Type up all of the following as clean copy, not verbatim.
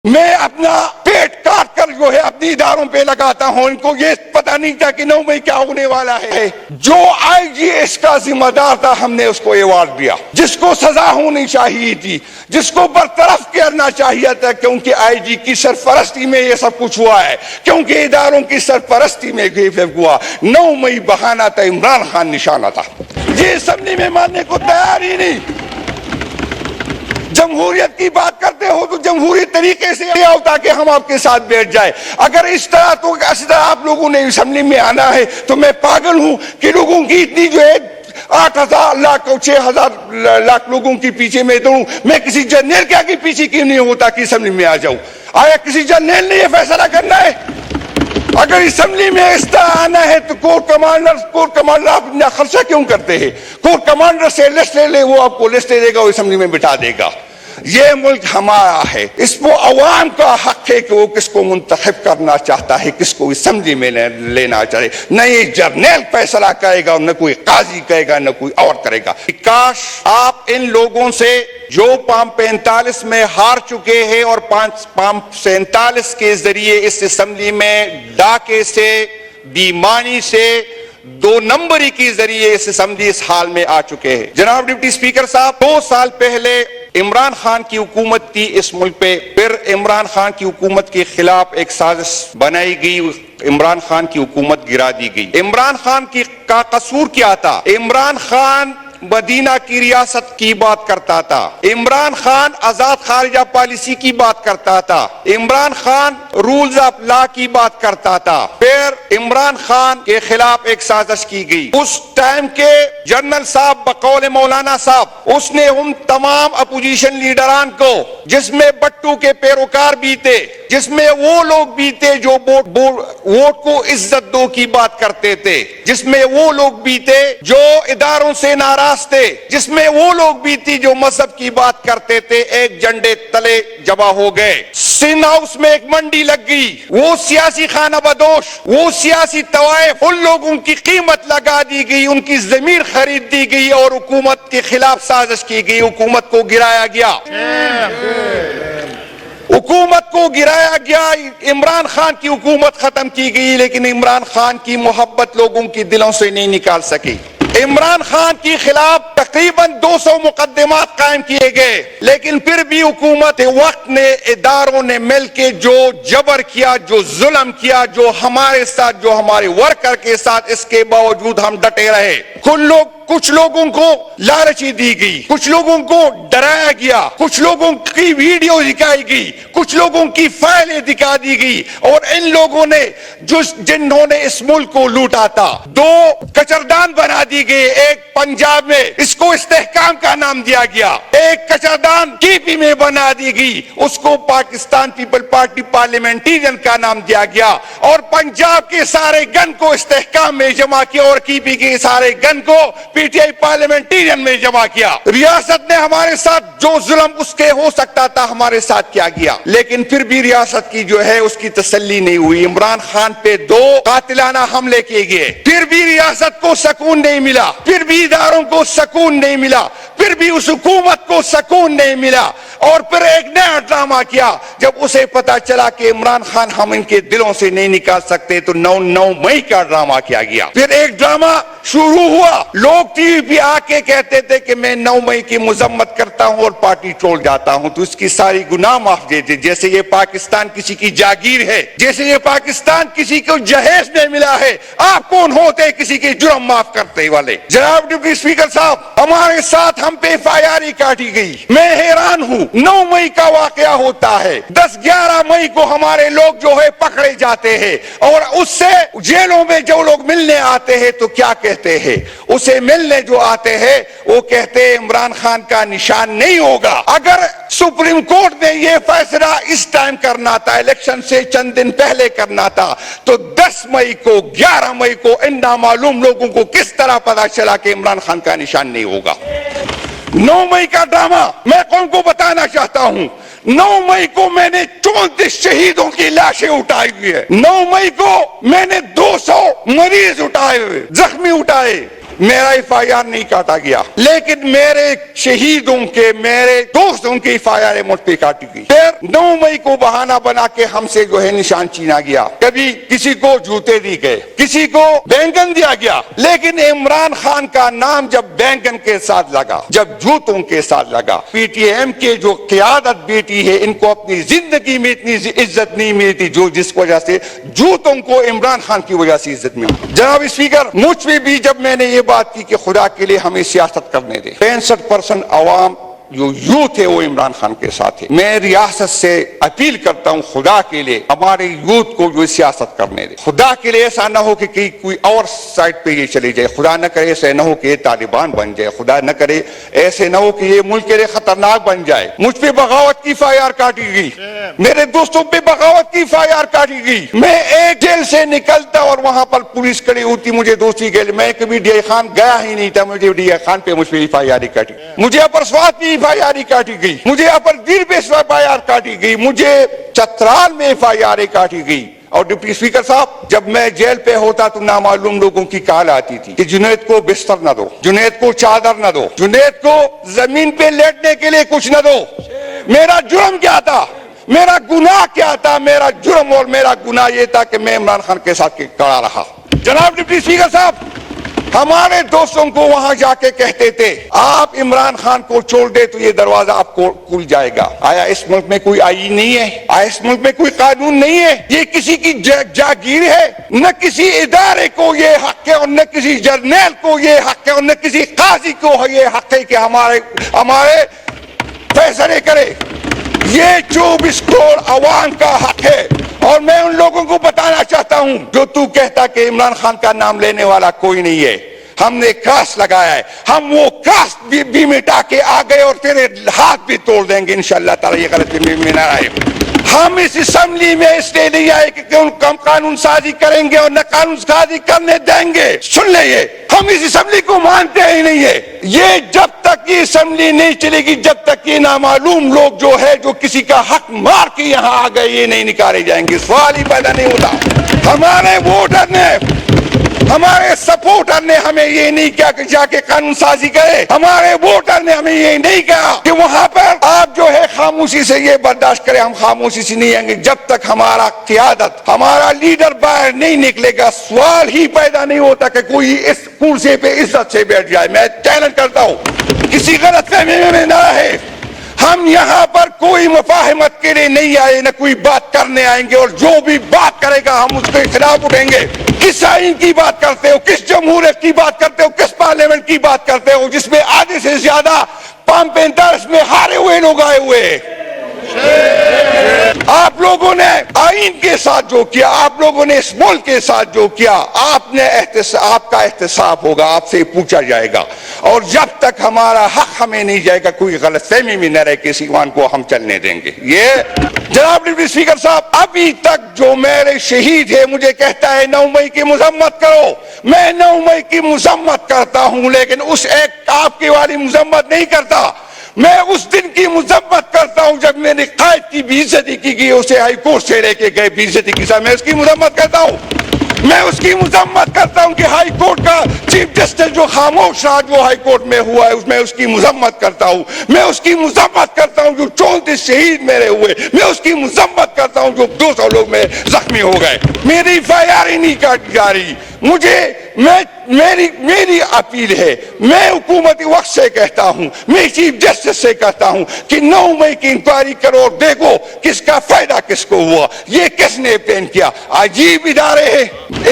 میں اپنا پیٹ کاٹ کر جو ہے اپنی اداروں پہ لگاتا ہوں. ان کو یہ پتہ نہیں تھا کہ 9 مئی کیا ہونے والا ہے. جو آئی جی ایس کا ذمہ دار تھا ہم نے اس کو ایوارڈ دیا, جس کو سزا ہونی چاہیے تھی, جس کو برطرف کرنا چاہیے تھا, کیونکہ آئی جی کی سرپرستی میں یہ سب کچھ ہوا ہے, کیونکہ اداروں کی سرپرستی میں یہ ہوا. 9 مئی بہانہ تھا, عمران خان نشانہ تھا. یہ اسمبلی میں ماننے کو تیار ہی نہیں. جمہوریت کی بات کرتے ہو تو جمہوری طریقے سے آؤ تاکہ ہم آپ کے ساتھ بیٹھ جائے. اگر اس طرح آپ لوگوں نے اسمبلی میں آنا ہے تو میں پاگل ہوں کہ لوگوں کی اتنی جو ہے 8,000 لاکھ اور 6,000 لاکھ لوگوں کے پیچھے میں دوڑوں. میں کسی جرنیل کے آگے پیچھے کیوں نہیں ہوتا کہ اسمبلی میں آ جاؤں؟ آیا کسی جرنیل نے یہ فیصلہ کرنا ہے؟ اگر اسمبلی میں اس طرح آنا ہے تو کورٹ کمانڈر آپ اپنا خرچہ کیوں کرتے ہیں؟ کورٹ کمانڈر سے لسٹ لے لے, وہ آپ کو لسٹ دے گا اور اسمبلی میں بٹھا دے گا. یہ ملک ہمارا ہے, اس کو عوام کا حق ہے کہ وہ کس کو منتخب کرنا چاہتا ہے, کس کو اسمبلی میں لینا چاہے. نہ یہ جرنیل فیصلہ کرے گا, نہ کوئی قاضی کرے گا, نہ کوئی اور کرے گا. کاش آپ ان لوگوں سے جو پام 45 میں ہار چکے ہیں اور پام 47 کے ذریعے اس اسمبلی میں ڈاکے سے, بیمانی سے, 2 نمبری کے ذریعے اس اسمبلی اس حال میں آ چکے ہیں. جناب ڈپٹی اسپیکر صاحب, 2 سال پہلے عمران خان کی حکومت تھی اس ملک پہ, پھر عمران خان کی حکومت کے خلاف ایک سازش بنائی گئی, عمران خان کی حکومت گرا دی گئی. عمران خان کا قصور کیا تھا؟ عمران خان مدینہ کی ریاست کی بات کرتا تھا, عمران خان آزاد خارجہ پالیسی کی بات کرتا تھا, Imran Khan rules of law کی بات کرتا تھا. پھر عمران خان کے خلاف ایک سازش کی گئی. اس ٹائم کے جنرل صاحب بقول مولانا صاحب, اس نے ان تمام اپوزیشن لیڈران کو, جس میں بٹو کے پیروکار بھی تھے, جس میں وہ لوگ بھی تھے جو ووٹ کو عزت دو کی بات کرتے تھے, جس میں وہ لوگ بھی تھے جو اداروں سے ناراض تھے, جس میں وہ لوگ بھی تھی جو مذہب کی بات کرتے تھے, ایک جھنڈے تلے جمع ہو گئے. سندھ ہاؤس میں ایک منڈی لگ گئی. وہ سیاسی خانہ بدوش, وہ سیاسی طوائف, ان لوگوں کی قیمت لگا دی گئی, ان کی ضمیر خرید دی گئی اور حکومت کے خلاف سازش کی گئی. حکومت کو گرایا گیا, حکومت کو گرایا گیا. عمران خان کی حکومت ختم کی گئی, لیکن عمران خان کی محبت لوگوں کے دلوں سے نہیں نکال سکی. عمران خان کے خلاف تقریباً 200 مقدمات قائم کیے گئے, لیکن پھر بھی حکومت وقت نے, اداروں نے مل کے جو جبر کیا, جو ظلم کیا, جو ہمارے ساتھ, جو ہمارے ورکر کے ساتھ, اس کے باوجود ہم ڈٹے رہے. کچھ لوگوں کو لالچی دی گئی, کچھ لوگوں کو ڈرایا گیا, کچھ لوگوں کی ویڈیو دکھائی گئی, کچھ لوگوں کی فائلیں دکھا دی گئی, اور ان لوگوں نے جنہوں نے اس ملک کو لوٹا تھا, 2 کچردان بنا دی گئے. ایک پنجاب میں, اس کو استحکام کا نام دیا گیا, ایک کچردان کی پی میں بنا دی گئی, اس کو پاکستان پیپل پارٹی پارلیمنٹیرین کا نام دیا گیا, اور پنجاب کے سارے گن کو استحکام میں جمع کیا, اور کی پی کے سارے گن کو پی ٹی آئی پارلیمنٹیرین میں جمع کیا. ریاست نے ہمارے ساتھ جو ظلم اس کے ہو سکتا تھا ہمارے ساتھ کیا گیا, لیکن پھر بھی ریاست کی جو ہے اس کی تسلی نہیں ہوئی. عمران خان پہ 2 قاتلانہ حملے کیے گئے, پھر بھی ریاست کو سکون نہیں ملا, پھر بھی اداروں کو سکون نہیں ملا, پھر بھی اس حکومت کو سکون نہیں ملا. اور پھر ایک نیا ڈرامہ کیا, جب اسے پتا چلا کہ عمران خان ہم ان کے دلوں سے نہیں نکال سکتے, تو 9 مئی کا ڈرامہ کیا گیا. پھر ایک ڈرامہ شروع ہوا, لوگ ٹی وی پہ آ کے کہتے تھے کہ میں 9 مئی کی مذمت کرتا ہوں اور پارٹی چھوڑ جاتا ہوں, تو اس کی ساری گناہ معاف دے دے, جیسے یہ پاکستان کسی کی جاگیر ہے, جیسے یہ پاکستان کسی کو جہیز میں ملا ہے. آپ کون ہوتے کسی کے جرم معاف کرتے والے؟ جناب ڈپٹی اسپیکر صاحب, ہمارے ساتھ ہم پہ FIR کاٹی گئی. میں حیران ہوں, 9 مئی کا واقعہ ہوتا ہے, 10-11 مئی کو ہمارے لوگ جو ہے پکڑے جاتے ہیں, اور اس سے جیلوں میں جو لوگ ملنے آتے ہیں تو کیا کہتے ہیں؟ اسے ملنے جو آتے ہیں وہ کہتے ہیں عمران خان کا نشان نہیں ہوگا. اگر سپریم کورٹ نے یہ فیصلہ اس ٹائم کرنا تھا, الیکشن سے چند دن پہلے کرنا تھا, تو 10 مئی کو 11 مئی کو ان نامعلوم لوگوں کو کس طرح پتا چلا کہ عمران خان کا نشان نہیں ہوگا؟ 9 مئی کا ڈرامہ میں قوم کو بتانا چاہتا ہوں. 9 مئی کو میں نے 34 شہیدوں کی لاشیں اٹھائی ہوئی ہے. 9 مئی کو میں نے 200 مریض اٹھائے ہوئے, زخمی اٹھائے. میرا FIR نہیں کاٹا گیا، لیکن میرے شہیدوں کے، میرے دوستوں کی FIR مجھ پہ کاٹی گئی۔ پھر 9 مئی کو بہانہ بنا کے ہم سے جو ہے نشان چینا گیا، کبھی کسی کو جوتے دی گئے، کسی کو بینگن دیا گیا، لیکن عمران خان کا نام جب بینگن کے ساتھ لگا، جب جوتوں کے ساتھ لگا، PTM کے جو قیادت بیٹی ہے، ان کو اپنی زندگی میں اتنی عزت نہیں ملی تھی جو جس وجہ سے جوتوں کو عمران خان کی وجہ سے عزت ملی۔ جناب اسپیکر، مجھ پہ بھی جب میں نے یہ بات کی کہ خدا کے لیے ہمیں سیاست کرنے دے، 65% عوام جو یوتھ ہے وہ عمران خان کے ساتھ ہے۔ میں ریاست سے اپیل کرتا ہوں خدا کے لیے ہمارے یوتھ کو جو سیاست کرنے دے، خدا کے لیے ایسا نہ ہو کہ کوئی اور سائٹ پہ یہ چلی جائے، خدا نہ کرے ایسا نہ ہو کہ یہ طالبان بن جائے، خدا نہ کرے ایسے نہ ہو کہ یہ ملک کے لیے خطرناک بن جائے۔ مجھ پہ بغاوت کی FIR کاٹی گئی، میرے دوستوں پہ بغاوت کی FIR کاٹی گئی۔ میں ایک جیل سے نکلتا اور وہاں پر پولیس کھڑی ہوتی، مجھے دوسری جیل، میں کبھی ڈی خان گیا ہی نہیں تھا، مجھے ڈی خان پہ مجھ پہ FIR کاٹی، مجھے اپر سوات میں FIR کاٹی گئی، مجھے اپر دیر پہ FIR کاٹی گئی، مجھے چترال میں FIR کاٹی گئی۔ اور ڈپٹی اسپیکر صاحب، جب میں جیل پہ ہوتا تو نامعلوم لوگوں کی کال آتی تھی کہ جنید کو بستر نہ دو، جنید کو چادر نہ دو، جنید کو زمین پہ لیٹنے کے لیے کچھ نہ دو۔ میرا جرم کیا تھا؟ میرا گناہ کیا تھا؟ میرا جرم اور میرا گناہ یہ تھا کہ میں عمران خان کے ساتھ کھڑا رہا۔ جناب ڈپٹی اسپیکر صاحب، ہمارے دوستوں کو وہاں جا کے کہتے تھے آپ عمران خان کو چھوڑ دے تو یہ دروازہ آپ کو کھل جائے گا۔ آیا اس ملک میں کوئی آئین نہیں ہے؟ آیا اس ملک میں کوئی قانون نہیں ہے؟ یہ کسی کی جاگیر ہے؟ نہ کسی ادارے کو یہ حق ہے اور نہ کسی جرنیل کو یہ حق ہے اور نہ کسی قاضی کو یہ حق ہے کہ ہمارے فیصلے کرے۔ یہ 24 کروڑ عوام کا حق ہے، اور میں ان لوگوں کو بتانا چاہتا ہوں جو تو کہتا کہ عمران خان کا نام لینے والا کوئی نہیں ہے، ہم نے کراس لگایا ہے، ہم وہ کراس بھی مٹا کے آ گئے اور تیرے ہاتھ بھی توڑ دیں گے انشاءاللہ تعالی، یہ غلطی میں نہ آئے۔ ہم اس اسمبلی میں اس لیے نہیں آئے کہ ہم قانون سازی کریں گے اور نہ قانون سازی کرنے دیں گے۔ سن لے، یہ ہم اس اسمبلی کو مانتے ہی نہیں ہے۔ یہ جب تک یہ اسمبلی نہیں چلے گی، جب تک یہ نامعلوم لوگ جو ہے جو کسی کا حق مار کے یہاں آ گئے یہ نہیں نکالے جائیں گے، سوال ہی پیدا نہیں ہوتا۔ ہمارے ووٹر نے، ہمارے سپورٹر نے ہمیں یہ نہیں کہا کہ جا کے قانون سازی کرے، ہمارے ووٹر نے ہمیں یہ نہیں کہا کہ وہاں پر آپ جو ہے خاموشی سے یہ برداشت کریں۔ ہم خاموشی سے نہیں آئیں گے جب تک ہمارا قیادت، ہمارا لیڈر باہر نہیں نکلے گا۔ سوال ہی پیدا نہیں ہوتا کہ کوئی اس کرسی پہ عزت سے بیٹھ جائے۔ میں چیلنج کرتا ہوں کسی غلط فہمی میں نہ رہے، ہم یہاں پر کوئی مفاہمت کے لیے نہیں آئے، نہ کوئی بات کرنے آئیں گے، اور جو بھی بات کرے گا ہم اس کے خلاف اٹھیں گے۔ کس آئین کی بات کرتے ہو؟ کس جمہوریت کی بات کرتے ہو؟ کس پارلیمنٹ کی بات کرتے ہو جس میں آدھے سے زیادہ پمپ انٹرس میں ہارے ہوئے لوگ آئے ہوئے ہیں؟ آپ لوگوں نے آئین کے ساتھ جو کیا، آپ لوگوں نے اس ملک کے ساتھ جو کیا، آپ کا احتساب ہوگا، آپ سے پوچھا جائے گا، اور جب تک ہمارا حق ہمیں نہیں جائے گا کوئی غلط فہمی میں نہ رہے کسی ایوان کو ہم چلنے دیں گے۔ یہ جناب ڈپٹی اسپیکر صاحب، ابھی تک جو میرے شہید ہے مجھے کہتا ہے 9 مئی کی مذمت کرو، میں 9 مئی کی مذمت کرتا ہوں، لیکن اس ایک آپ کی والی مذمت نہیں کرتا۔ میں اس دن کی مذمت کرتا ہوں جب میرے قائد کی بے عزتی کی گئی، اسے ہائی کورٹ سے لے کے گئے بے عزتی کے ساتھ، میں اس کی مذمت کرتا ہوں۔ میں اس کی مذمت کرتا ہوں کہ ہائی کورٹ کا چیف جسٹس جو خاموش رہا جو ہائی کورٹ میں ہوا ہے، میں اس کی مذمت کرتا ہوں۔ میں اس کی مذمت کرتا ہوں جو 34 شہید میرے ہوئے، میں اس کی مذمت کرتا ہوں جو 200 لوگ میں زخمی ہو گئے۔ میری FIR ہی نہیں کاٹی جا رہی۔ میری اپیل ہے، میں حکومت وقت سے کہتا ہوں، میں چیف جسٹس سے کہتا ہوں کہ 9 مئی کی انکوائری کرو اور دیکھو کس کا فائدہ کس کو ہوا، یہ کس نے پین کیا۔ عجیب ادارے ہیں۔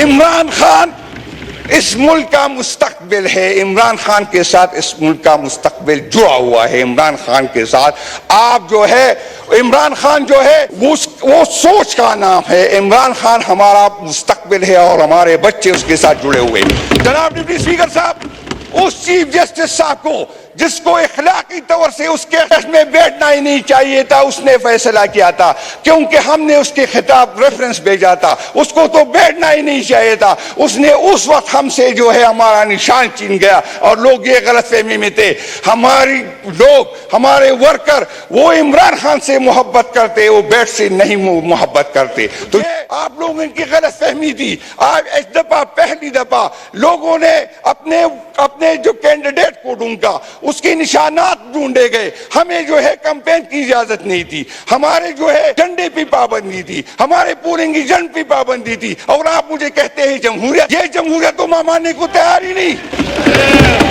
عمران خان اس ملک کا مستقبل ہے، عمران خان کے ساتھ اس ملک کا مستقبل جڑا ہوا ہے۔ عمران خان کے ساتھ آپ جو ہے، عمران خان جو ہے وہ سوچ کا نام ہے۔ عمران خان ہمارا مستقبل ہے اور ہمارے بچے اس کے ساتھ جڑے ہوئے۔ جناب ڈپٹی اسپیکر صاحب، اس چیف جسٹس صاحب کو جس کو اخلاقی طور سے اس کے میں بیٹھنا ہی نہیں چاہیے تھا اس نے فیصلہ کیا تھا، کیونکہ ہم نے اس کے خطاب ریفرنس بھیجا تھا، اس کو تو بیٹھنا ہی نہیں چاہیے تھا، اس نے اس وقت ہم سے جو ہے ہمارا نشان چھین گیا، اور لوگ یہ غلط فہمی میں تھے ہماری لوگ ہمارے ورکر وہ عمران خان سے محبت کرتے، وہ بیٹھ سے نہیں محبت کرتے. تو یہ آپ لوگوں کی غلط فہمی تھی. آج اس دفعہ پہلی دفعہ لوگوں نے اپنے جو کینڈیڈیٹ کو ڈھونڈا، اس کے نشانات ڈھونڈے گئے. ہمیں جو ہے کمپین کی اجازت نہیں تھی، ہمارے جو ہے جھنڈے پہ پابندی تھی، ہمارے پولنگ ایجنٹ پہ پابندی تھی، اور آپ مجھے کہتے ہیں جمہوریت. یہ جمہوریت تو ماننے کو تیار ہی نہیں.